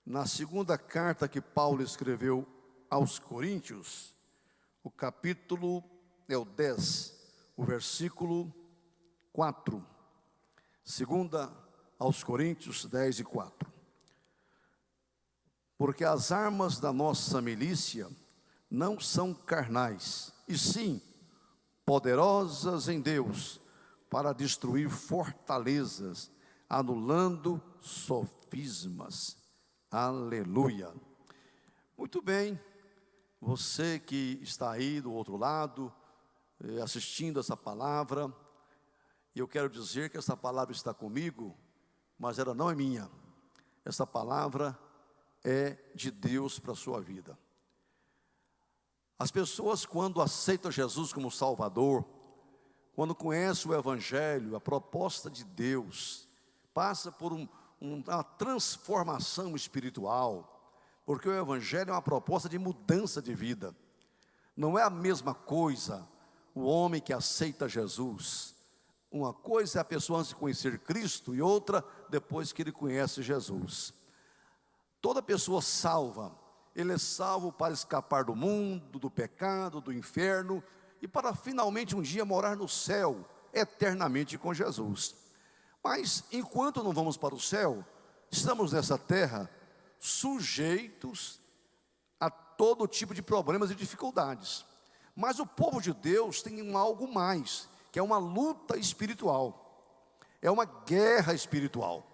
Na segunda carta que Paulo escreveu aos Coríntios, o capítulo é o 10, o versículo 4. Segunda aos Coríntios 10 e 4. Porque as armas da nossa milícia não são carnais, e sim poderosas em Deus, para destruir fortalezas, anulando sofismas. Aleluia. Muito bem, você que está aí do outro lado, assistindo essa palavra, eu quero dizer que essa palavra está comigo, mas ela não é minha. Essa palavra é de Deus para a sua vida. As pessoas, quando aceitam Jesus como Salvador, quando conhecem o Evangelho, a proposta de Deus, passa por uma transformação espiritual, porque o Evangelho é uma proposta de mudança de vida. Não é a mesma coisa o homem que aceita Jesus. Uma coisa é a pessoa antes de conhecer Cristo, e outra depois que ele conhece Jesus. Toda pessoa salva, ele é salvo para escapar do mundo, do pecado, do inferno, e para finalmente um dia morar no céu, eternamente com Jesus. Mas enquanto não vamos para o céu, estamos nessa terra sujeitos a todo tipo de problemas e dificuldades. Mas o povo de Deus tem algo mais, que é uma luta espiritual, é uma guerra espiritual.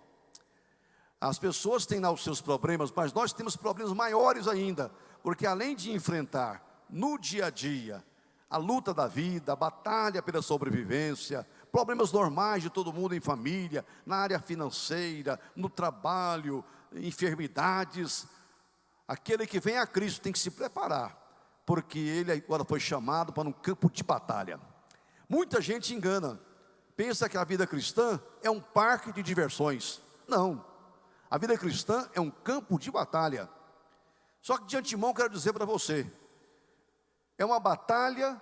As pessoas têm lá os seus problemas, mas nós temos problemas maiores ainda, porque além de enfrentar no dia a dia a luta da vida, a batalha pela sobrevivência, problemas normais de todo mundo em família, na área financeira, no trabalho, enfermidades, aquele que vem a Cristo tem que se preparar, porque ele agora foi chamado para um campo de batalha. Muita gente engana, pensa que a vida cristã é um parque de diversões. Não, a vida cristã é um campo de batalha. Só que de antemão quero dizer para você, é uma batalha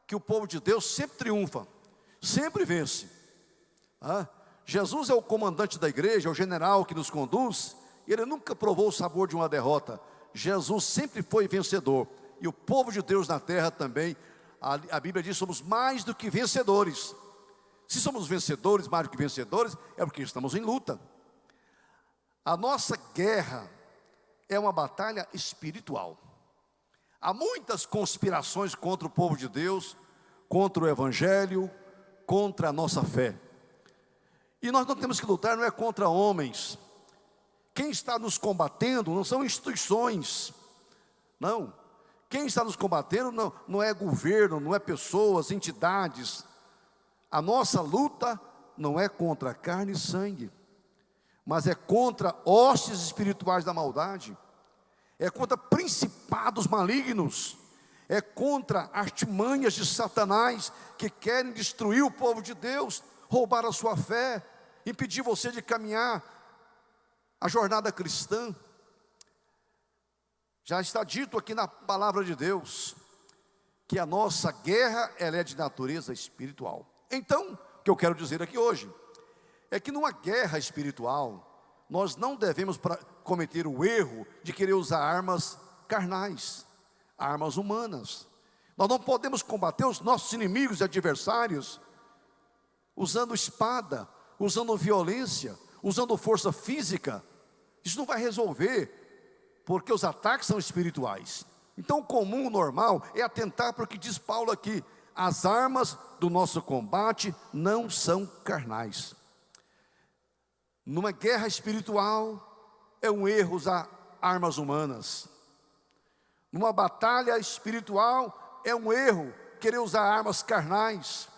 que o povo de Deus sempre triunfa, sempre vence. Jesus é o comandante da igreja, é o general que nos conduz, e ele nunca provou o sabor de uma derrota. Jesus sempre foi vencedor, e o povo de Deus na terra também. A Bíblia diz: somos mais do que vencedores. Se somos vencedores, mais do que vencedores, é porque estamos em luta. A nossa guerra é uma batalha espiritual. Há muitas conspirações contra o povo de Deus, contra o Evangelho, contra a nossa fé. E nós não temos que lutar, não é contra homens. Quem está nos combatendo não são instituições, não. Quem está nos combatendo não é governo, não é pessoas, entidades. A nossa luta não é contra carne e sangue, mas é contra hostes espirituais da maldade, é contra principados malignos, é contra artimanhas de Satanás que querem destruir o povo de Deus, roubar a sua fé, impedir você de caminhar a jornada cristã. Já está dito aqui na palavra de Deus que a nossa guerra, ela é de natureza espiritual. Então, o que eu quero dizer aqui hoje é que numa guerra espiritual, nós não devemos cometer o erro de querer usar armas carnais, armas humanas. Nós não podemos combater os nossos inimigos e adversários usando espada, usando violência, usando força física. Isso não vai resolver, porque os ataques são espirituais. Então o comum, o normal, é atentar para o que diz Paulo aqui: as armas do nosso combate não são carnais. Numa guerra espiritual, é um erro usar armas humanas. Numa batalha espiritual, é um erro querer usar armas carnais.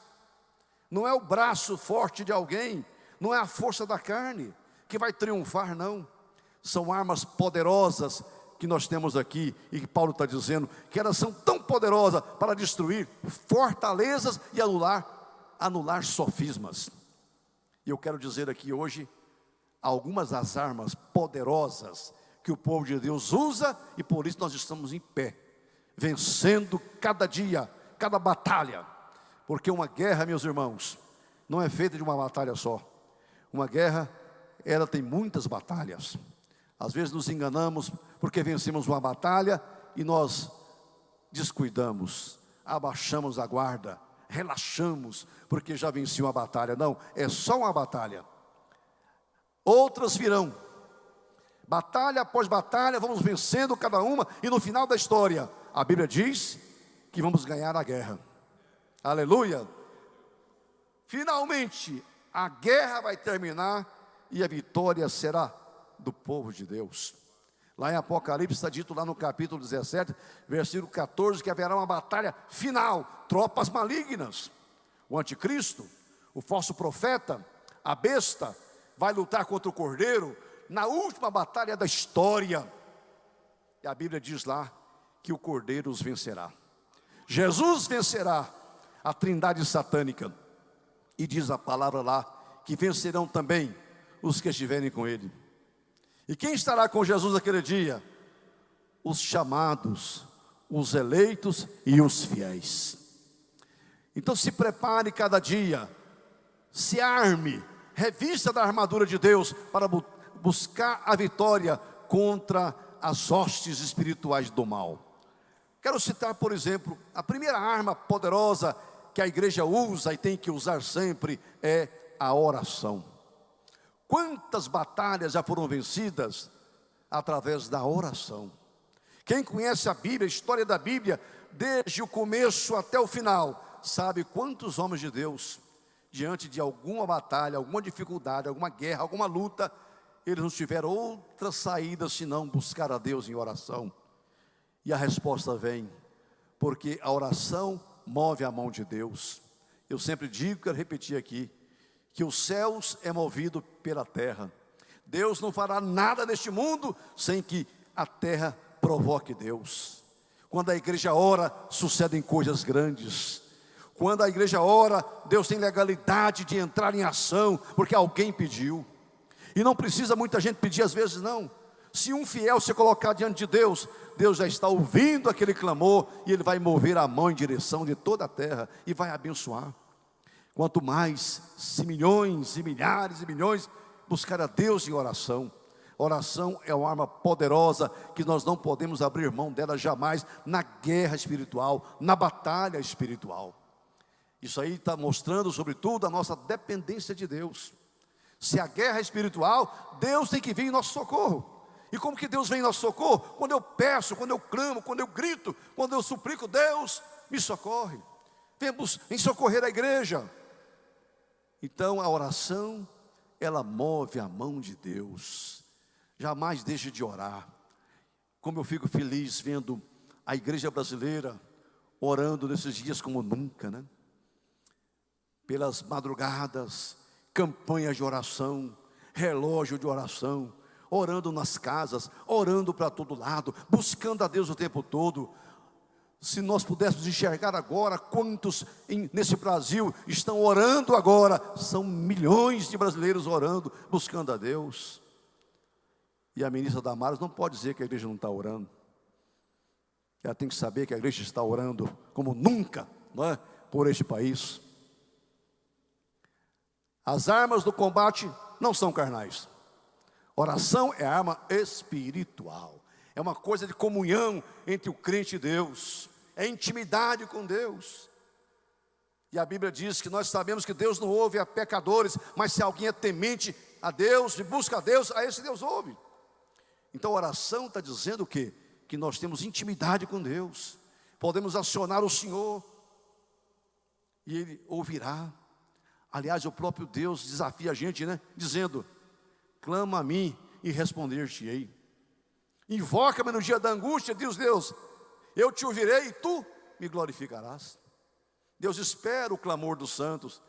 Não é o braço forte de alguém, não é a força da carne que vai triunfar, não. São armas poderosas que nós temos aqui, e que Paulo está dizendo que elas são tão poderosas para destruir fortalezas e anular sofismas. E eu quero dizer aqui hoje algumas das armas poderosas que o povo de Deus usa, e por isso nós estamos em pé, vencendo cada dia, cada batalha. Porque uma guerra, meus irmãos, não é feita de uma batalha só. Uma guerra ela tem muitas batalhas. Às vezes nos enganamos porque vencemos uma batalha e nós descuidamos, abaixamos a guarda, relaxamos porque já venci uma batalha. Não, é só uma batalha. Outras virão, batalha após batalha, vamos vencendo cada uma, e no final da história, a Bíblia diz que vamos ganhar a guerra. Aleluia! Finalmente, a guerra vai terminar e a vitória será do povo de Deus. Lá em Apocalipse está dito lá no capítulo 17, versículo 14, que haverá uma batalha final, tropas malignas. O anticristo, o falso profeta, a besta, vai lutar contra o cordeiro, na última batalha da história. E a Bíblia diz lá, que o cordeiro os vencerá. Jesus vencerá a trindade satânica. E diz a palavra lá, que vencerão também os que estiverem com ele. E quem estará com Jesus naquele dia? Os chamados, os eleitos e os fiéis. Então se prepare cada dia, se arme, revista da armadura de Deus para buscar a vitória contra as hostes espirituais do mal. Quero citar, por exemplo, a primeira arma poderosa que a igreja usa e tem que usar sempre é a oração. Quantas batalhas já foram vencidas através da oração? Quem conhece a Bíblia, a história da Bíblia, desde o começo até o final, sabe quantos homens de Deus, diante de alguma batalha, alguma dificuldade, alguma guerra, alguma luta, eles não tiveram outra saída senão buscar a Deus em oração. E a resposta vem, porque a oração move a mão de Deus. Eu sempre digo, quero repetir aqui, que os céus é movido pela terra. Deus não fará nada neste mundo sem que a terra provoque Deus. Quando a igreja ora, sucedem coisas grandes. Quando a igreja ora, Deus tem legalidade de entrar em ação, porque alguém pediu. E não precisa muita gente pedir às vezes não. Se um fiel se colocar diante de Deus, Deus já está ouvindo aquele clamor, e Ele vai mover a mão em direção de toda a terra, e vai abençoar. Quanto mais, se milhões e milhares e milhões buscar a Deus em oração. Oração é uma arma poderosa, que nós não podemos abrir mão dela jamais, na guerra espiritual, na batalha espiritual. Isso aí está mostrando sobretudo a nossa dependência de Deus. Se a guerra é espiritual, Deus tem que vir em nosso socorro. E como que Deus vem em nosso socorro? Quando eu peço, quando eu clamo, quando eu grito, quando eu suplico, Deus me socorre. Vemos em socorrer a igreja. Então a oração, ela move a mão de Deus. Jamais deixe de orar. Como eu fico feliz vendo a igreja brasileira orando nesses dias como nunca, né? Pelas madrugadas, campanhas de oração, relógio de oração, orando nas casas, orando para todo lado, buscando a Deus o tempo todo. Se nós pudéssemos enxergar agora quantos nesse Brasil estão orando agora, são milhões de brasileiros orando, buscando a Deus. E a ministra Damares não pode dizer que a igreja não está orando. Ela tem que saber que a igreja está orando como nunca, não é? Por este país. As armas do combate não são carnais. Oração é arma espiritual. É uma coisa de comunhão entre o crente e Deus. É intimidade com Deus. E a Bíblia diz que nós sabemos que Deus não ouve a pecadores, mas se alguém é temente a Deus e busca a Deus, a esse Deus ouve. Então a oração está dizendo o quê? Que nós temos intimidade com Deus. Podemos acionar o Senhor e Ele ouvirá. Aliás, o próprio Deus desafia a gente, né? Dizendo, clama a mim e responder-te-ei. Invoca-me no dia da angústia, diz Deus, eu te ouvirei e tu me glorificarás. Deus espera o clamor dos santos.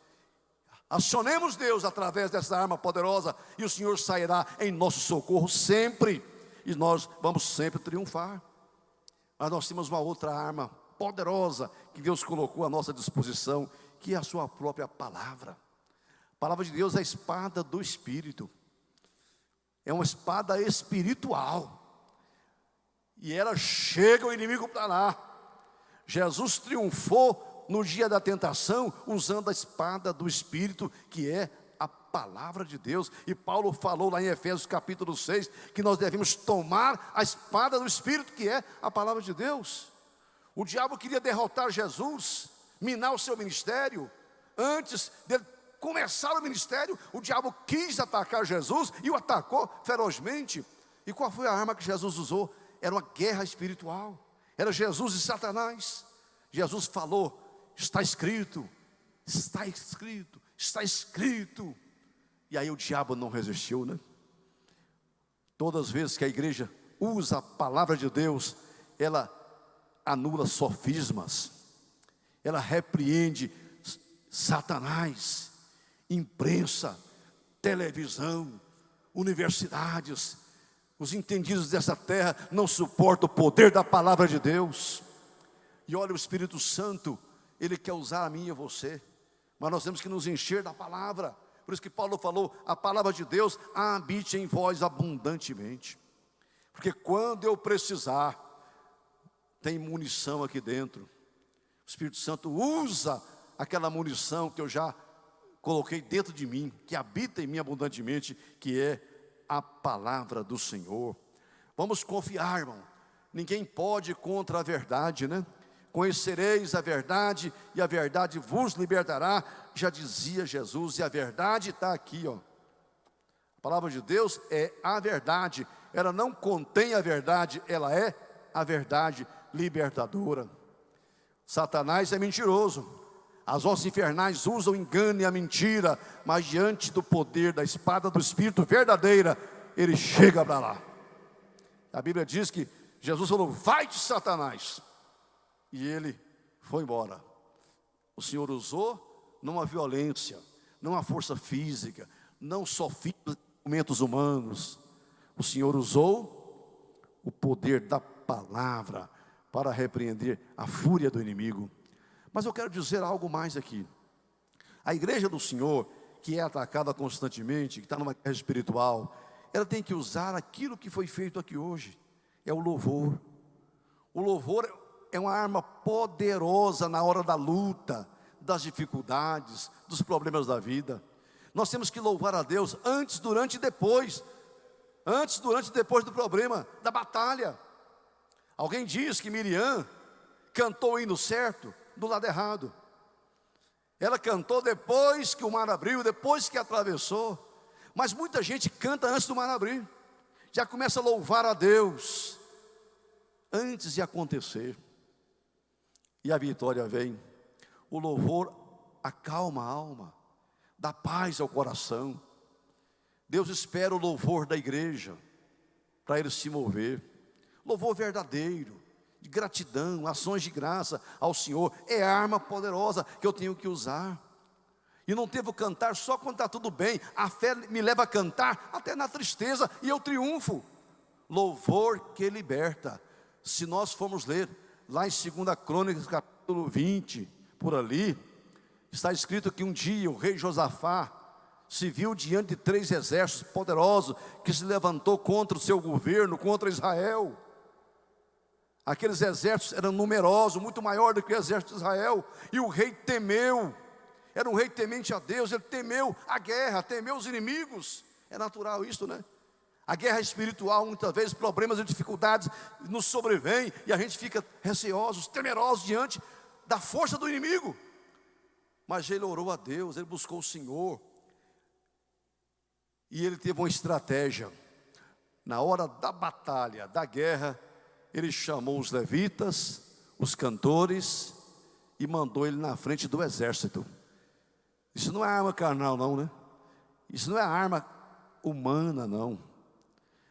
Acionemos Deus através dessa arma poderosa, e o Senhor sairá em nosso socorro sempre, e nós vamos sempre triunfar. Mas nós temos uma outra arma poderosa, que Deus colocou à nossa disposição, que é a sua própria palavra. A palavra de Deus é a espada do Espírito. É uma espada espiritual. E ela chega o inimigo para lá. Jesus triunfou no dia da tentação, usando a espada do Espírito, que é a palavra de Deus. E Paulo falou lá em Efésios capítulo 6, que nós devemos tomar a espada do Espírito, que é a palavra de Deus. O diabo queria derrotar Jesus, minar o seu ministério. Antes dele começar o ministério, o diabo quis atacar Jesus e o atacou ferozmente. E qual foi a arma que Jesus usou? Era uma guerra espiritual. Era Jesus e Satanás. Jesus falou: está escrito, está escrito, está escrito. E aí o diabo não resistiu, né? Todas as vezes que a igreja usa a palavra de Deus, ela anula sofismas, ela repreende Satanás. Imprensa, televisão, universidades, os entendidos dessa terra não suportam o poder da palavra de Deus. E olha, o Espírito Santo, Ele quer usar a mim e a você, mas nós temos que nos encher da palavra. Por isso que Paulo falou: a palavra de Deus habite em vós abundantemente. Porque quando eu precisar, tem munição aqui dentro. O Espírito Santo usa aquela munição que eu já coloquei dentro de mim, que habita em mim abundantemente, que é a palavra do Senhor. Vamos confiar, irmão. Ninguém pode ir contra a verdade, né? Conhecereis a verdade e a verdade vos libertará, já dizia Jesus, e a verdade está aqui, ó. A palavra de Deus é a verdade. Ela não contém a verdade, ela é a verdade libertadora. Satanás é mentiroso. As hostes infernais usam o engano e a mentira, mas diante do poder da espada do Espírito verdadeira, ele chega para lá. A Bíblia diz que Jesus falou: vai-te, Satanás, e ele foi embora. O Senhor usou não a violência, não a força física, não sofismas, argumentos humanos. O Senhor usou o poder da palavra para repreender a fúria do inimigo. Mas eu quero dizer algo mais aqui. A igreja do Senhor, que é atacada constantemente, que está numa guerra espiritual, ela tem que usar aquilo que foi feito aqui hoje. É o louvor. O louvor é uma arma poderosa na hora da luta, das dificuldades, dos problemas da vida. Nós temos que louvar a Deus antes, durante e depois. Antes, durante e depois do problema, da batalha. Alguém diz que Miriam cantou o hino certo do lado errado. Ela cantou depois que o mar abriu, depois que atravessou. Mas muita gente canta antes do mar abrir. Já começa a louvar a Deus antes de acontecer. E a vitória vem. O louvor acalma a alma, dá paz ao coração. Deus espera o louvor da igreja para ele se mover. Louvor verdadeiro, de gratidão, ações de graça ao Senhor, é a arma poderosa que eu tenho que usar. E não devo cantar só quando está tudo bem. A fé me leva a cantar até na tristeza, e eu triunfo. Louvor que liberta. Se nós formos ler lá em 2 Crônicas capítulo 20, por ali, está escrito que um dia o rei Josafá se viu diante de 3 exércitos poderosos que se levantou contra o seu governo, contra Israel. Aqueles exércitos eram numerosos, muito maior do que o exército de Israel. E o rei temeu. Era um rei temente a Deus. Ele temeu a guerra, temeu os inimigos. É natural isso, né? A guerra espiritual, muitas vezes, problemas e dificuldades nos sobrevêm, e a gente fica receosos, temerosos diante da força do inimigo. Mas ele orou a Deus, ele buscou o Senhor. E ele teve uma estratégia. Na hora da batalha, da guerra, ele chamou os levitas, os cantores, e mandou ele na frente do exército. Isso não é arma carnal não, né? Isso não é arma humana não.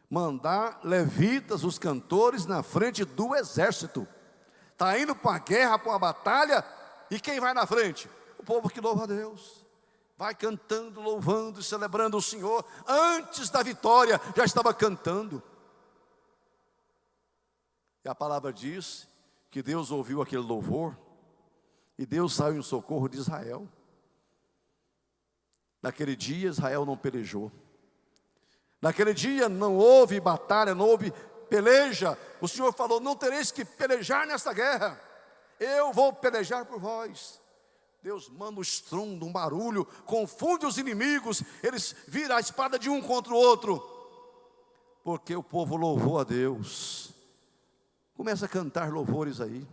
Mandar levitas, os cantores, na frente do exército. Está indo para a guerra, para a batalha, e quem vai na frente? O povo que louva a Deus. Vai cantando, louvando e celebrando o Senhor. Antes da vitória, já estava cantando. E a palavra diz que Deus ouviu aquele louvor, e Deus saiu em socorro de Israel. Naquele dia Israel não pelejou. Naquele dia não houve batalha, não houve peleja. O Senhor falou: não tereis que pelejar nesta guerra, eu vou pelejar por vós. Deus manda um estrondo, um barulho, confunde os inimigos, eles viram a espada de um contra o outro, porque o povo louvou a Deus. Começa a cantar louvores aí.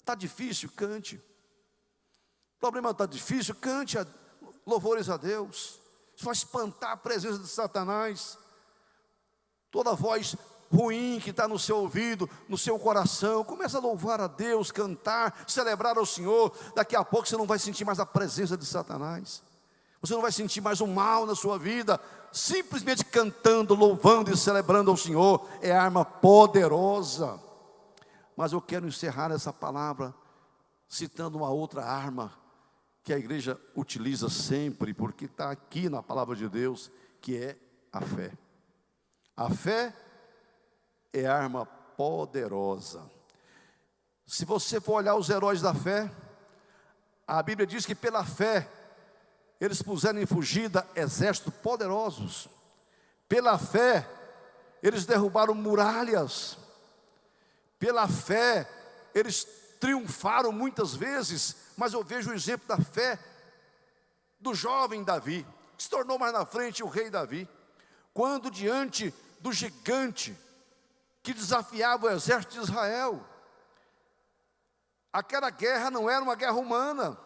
Está difícil, cante. O problema está difícil, cante louvores a Deus. Isso vai espantar a presença de Satanás. Toda voz ruim que está no seu ouvido, no seu coração, começa a louvar a Deus, cantar, celebrar ao Senhor. Daqui a pouco você não vai sentir mais a presença de Satanás. Você não vai sentir mais o mal na sua vida. Simplesmente cantando, louvando e celebrando ao Senhor é arma poderosa. Mas eu quero encerrar essa palavra citando uma outra arma que a igreja utiliza sempre, porque está aqui na palavra de Deus, que é a fé. A fé é arma poderosa. Se você for olhar os heróis da fé, a Bíblia diz que pela fé eles puseram em fugida exércitos poderosos. Pela fé eles derrubaram muralhas. Pela fé eles triunfaram muitas vezes. Mas eu vejo o exemplo da fé do jovem Davi, que se tornou mais na frente o rei Davi, quando diante do gigante que desafiava o exército de Israel, aquela guerra não era uma guerra humana,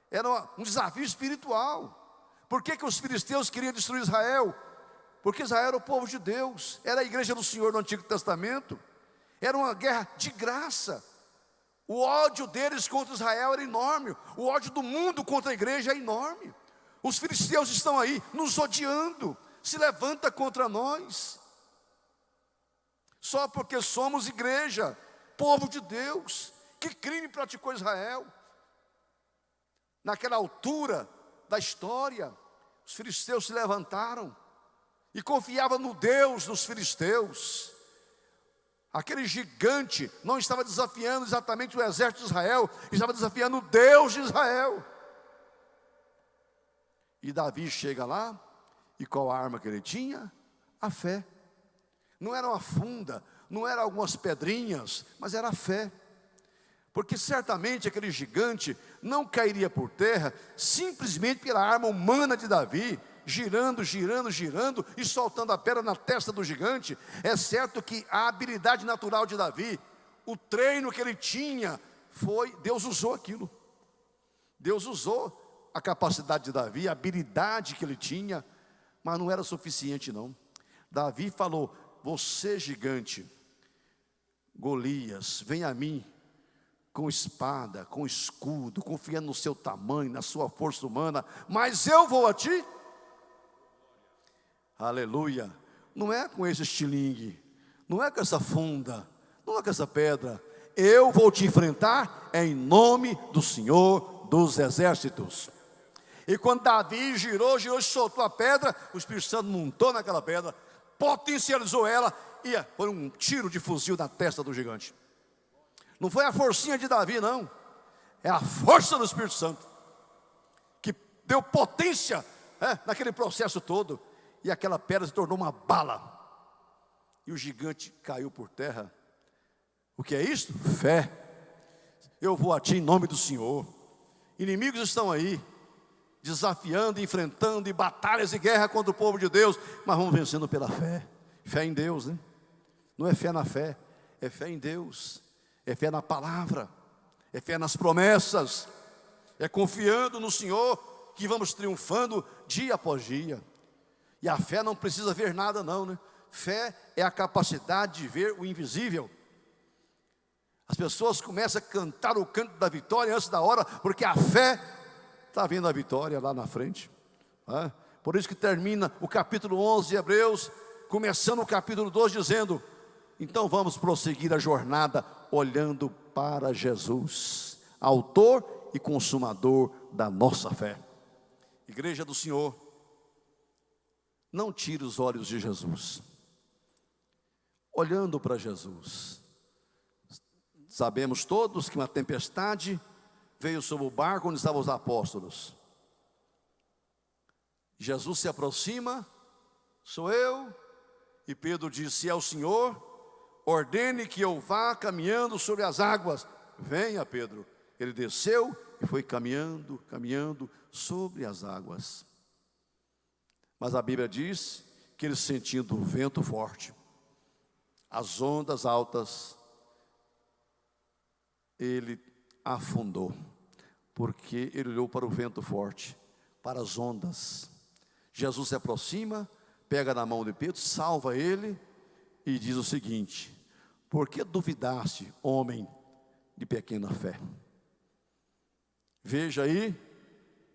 era um desafio espiritual. Por que os filisteus queriam destruir Israel? Porque Israel era o povo de Deus, era a igreja do Senhor no Antigo Testamento, era uma guerra de graça. O ódio deles contra Israel era enorme, o ódio do mundo contra a igreja é enorme. Os filisteus estão aí nos odiando, se levanta contra nós, só porque somos igreja, povo de Deus. Que crime praticou Israel? Naquela altura da história, os filisteus se levantaram e confiavam no Deus dos filisteus. Aquele gigante não estava desafiando exatamente o exército de Israel, estava desafiando o Deus de Israel. E Davi chega lá, e qual a arma que ele tinha? A fé. Não era uma funda, não eram algumas pedrinhas, mas era a fé. Porque certamente aquele gigante não cairia por terra simplesmente pela arma humana de Davi, girando, girando, girando e soltando a pedra na testa do gigante. É certo que a habilidade natural de Davi, o treino que ele tinha, Deus usou aquilo. Deus usou a capacidade de Davi, a habilidade que ele tinha, mas não era suficiente não. Davi falou: você gigante, Golias, vem a mim com espada, com escudo, confiando no seu tamanho, na sua força humana, mas eu vou a ti. Aleluia. Não é com esse estilingue, não é com essa funda, não é com essa pedra. Eu vou te enfrentar em nome do Senhor dos exércitos. E quando Davi girou e soltou a pedra, o Espírito Santo montou naquela pedra, potencializou ela e foi um tiro de fuzil na testa do gigante. Não foi a forcinha de Davi não, é a força do Espírito Santo que deu potência naquele processo todo. E aquela pedra se tornou uma bala, e o gigante caiu por terra. O que é isso? Fé. Eu vou a ti em nome do Senhor. Inimigos estão aí, desafiando, enfrentando, e batalhas e guerra contra o povo de Deus, mas vamos vencendo pela fé. Fé em Deus, né? Não é fé na fé, é fé em Deus, é fé na palavra, é fé nas promessas, é confiando no Senhor que vamos triunfando dia após dia. E a fé não precisa ver nada não, né? Fé é a capacidade de ver o invisível. As pessoas começam a cantar o canto da vitória antes da hora, porque a fé está vendo a vitória lá na frente. Por isso que termina o capítulo 11 de Hebreus, começando o capítulo 12 dizendo: então vamos prosseguir a jornada olhando para Jesus, autor e consumador da nossa fé. Igreja do Senhor, não tire os olhos de Jesus. Olhando para Jesus, sabemos todos que uma tempestade veio sobre o barco onde estavam os apóstolos. Jesus se aproxima: sou eu. E Pedro diz: se é o Senhor, ordene que eu vá caminhando sobre as águas. Venha, Pedro. Ele desceu e foi caminhando, caminhando sobre as águas. Mas a Bíblia diz que ele, sentindo o vento forte, as ondas altas, ele afundou, porque ele olhou para o vento forte, para as ondas. Jesus se aproxima, pega na mão de Pedro, salva ele e diz o seguinte: por que duvidaste, homem de pequena fé? Veja aí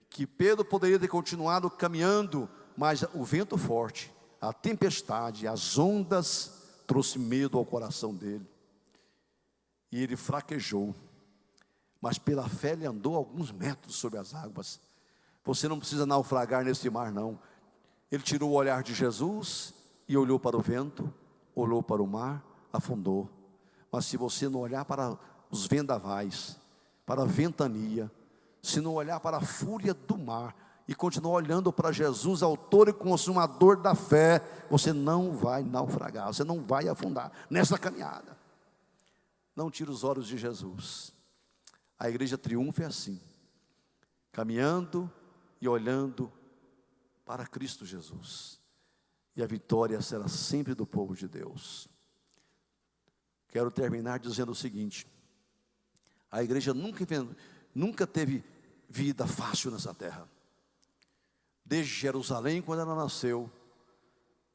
que Pedro poderia ter continuado caminhando, mas o vento forte, a tempestade, as ondas trouxe medo ao coração dele, e ele fraquejou. Mas pela fé ele andou alguns metros sobre as águas. Você não precisa naufragar nesse mar, não. Ele tirou o olhar de Jesus e olhou para o vento, olhou para o mar, afundou. Mas se você não olhar para os vendavais, para a ventania, se não olhar para a fúria do mar e continuar olhando para Jesus, autor e consumador da fé, você não vai naufragar, você não vai afundar nessa caminhada. Não tire os olhos de Jesus. A igreja triunfa assim, caminhando e olhando para Cristo Jesus, e a vitória será sempre do povo de Deus. Quero terminar dizendo o seguinte: a igreja nunca teve vida fácil nessa terra. Desde Jerusalém, quando ela nasceu,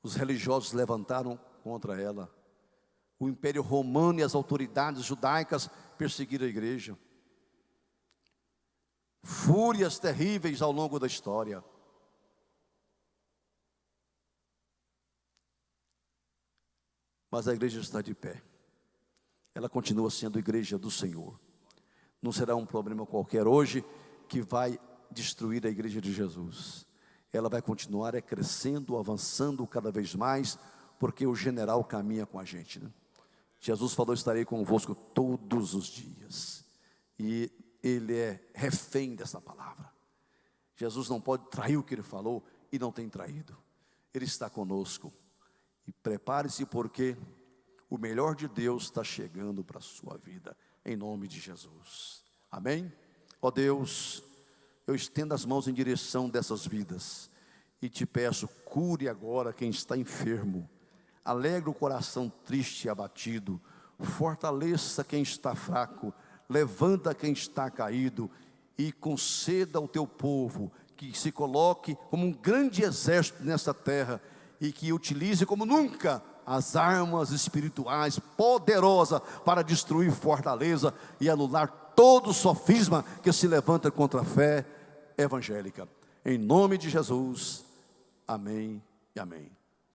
os religiosos levantaram contra ela. O Império Romano e as autoridades judaicas perseguiram a igreja. Fúrias terríveis ao longo da história. Mas a igreja está de pé. Ela continua sendo igreja do Senhor. Não será um problema qualquer hoje que vai destruir a igreja de Jesus. Ela vai continuar crescendo, avançando cada vez mais, porque o general caminha com a gente, né? Jesus falou: estarei convosco todos os dias. E ele é refém dessa palavra. Jesus não pode trair o que ele falou, e não tem traído. Ele está conosco. E prepare-se, porque o melhor de Deus está chegando para a sua vida, em nome de Jesus. Amém? Ó Deus, eu estendo as mãos em direção dessas vidas e te peço: cure agora quem está enfermo, alegre o coração triste e abatido, fortaleça quem está fraco, levanta quem está caído, e conceda ao teu povo que se coloque como um grande exército nessa terra, e que utilize como nunca as armas espirituais poderosas para destruir fortaleza e anular todo sofisma que se levanta contra a fé evangélica. Em nome de Jesus, amém e amém.